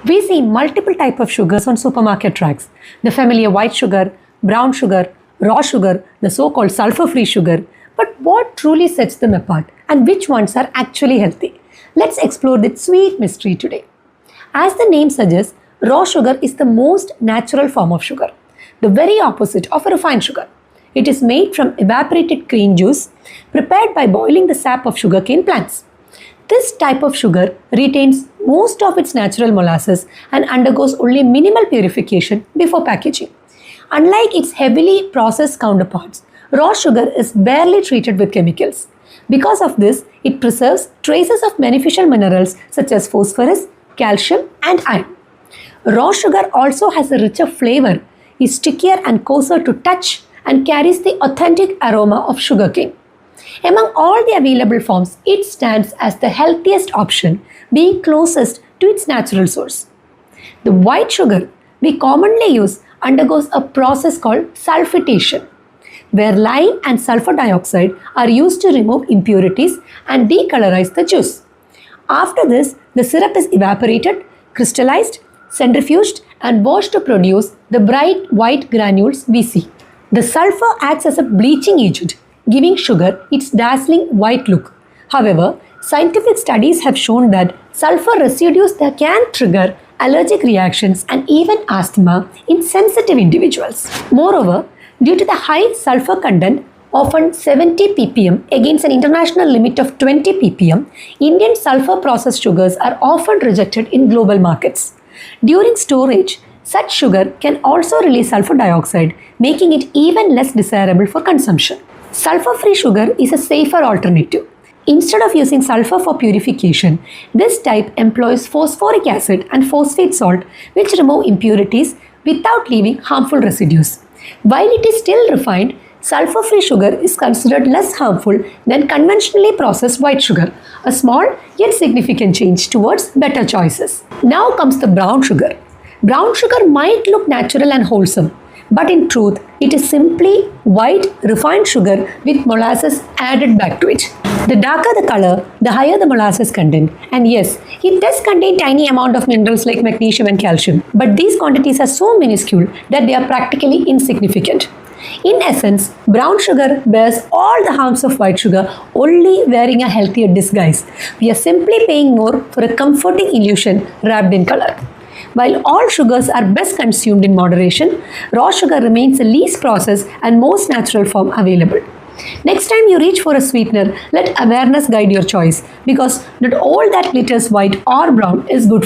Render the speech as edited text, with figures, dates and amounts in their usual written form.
We see multiple types of sugars on supermarket racks. The familiar white sugar, brown sugar, raw sugar, the so-called sulfur-free sugar. But what truly sets them apart and which ones are actually healthy? Let's explore that sweet mystery today. As the name suggests, raw sugar is the most natural form of sugar, the very opposite of a refined sugar. It is made from evaporated cane juice prepared by boiling the sap of sugarcane plants. This type of sugar retains most of its natural molasses and undergoes only minimal purification before packaging. Unlike its heavily processed counterparts, raw sugar is barely treated with chemicals. Because of this, it preserves traces of beneficial minerals such as phosphorus, calcium, and iron. Raw sugar also has a richer flavor, is stickier and coarser to touch, and carries the authentic aroma of sugarcane. Among all the available forms, it stands as the healthiest option, being closest to its natural source. The white sugar we commonly use undergoes a process called sulfitation, where lime and sulfur dioxide are used to remove impurities and decolorize the juice. After this, the syrup is evaporated, crystallized, centrifuged, and washed to produce the bright white granules we see. The sulfur acts as a bleaching agent, giving sugar its dazzling white look. However, scientific studies have shown that sulfur residues that can trigger allergic reactions and even asthma in sensitive individuals. Moreover, due to the high sulfur content, often 70 ppm against an international limit of 20 ppm, Indian sulfur processed sugars are often rejected in global markets. During storage, such sugar can also release sulfur dioxide, making it even less desirable for consumption. Sulfur-free sugar is a safer alternative. Instead of using sulfur for purification, this type employs phosphoric acid and phosphate salt, which remove impurities without leaving harmful residues. While it is still refined, sulfur-free sugar is considered less harmful than conventionally processed white sugar, a small yet significant change towards better choices. Now comes the brown sugar. Brown sugar might look natural and wholesome, but in truth, it is simply white refined sugar with molasses added back to it. The darker the color, the higher the molasses content. And yes, it does contain tiny amount of minerals like magnesium and calcium, but these quantities are so minuscule that they are practically insignificant. In essence, brown sugar bears all the harms of white sugar, only wearing a healthier disguise. We are simply paying more for a comforting illusion wrapped in color. While all sugars are best consumed in moderation, raw sugar remains the least processed and most natural form available. Next time you reach for a sweetener, let awareness guide your choice, because not all that glitters white or brown is good for you.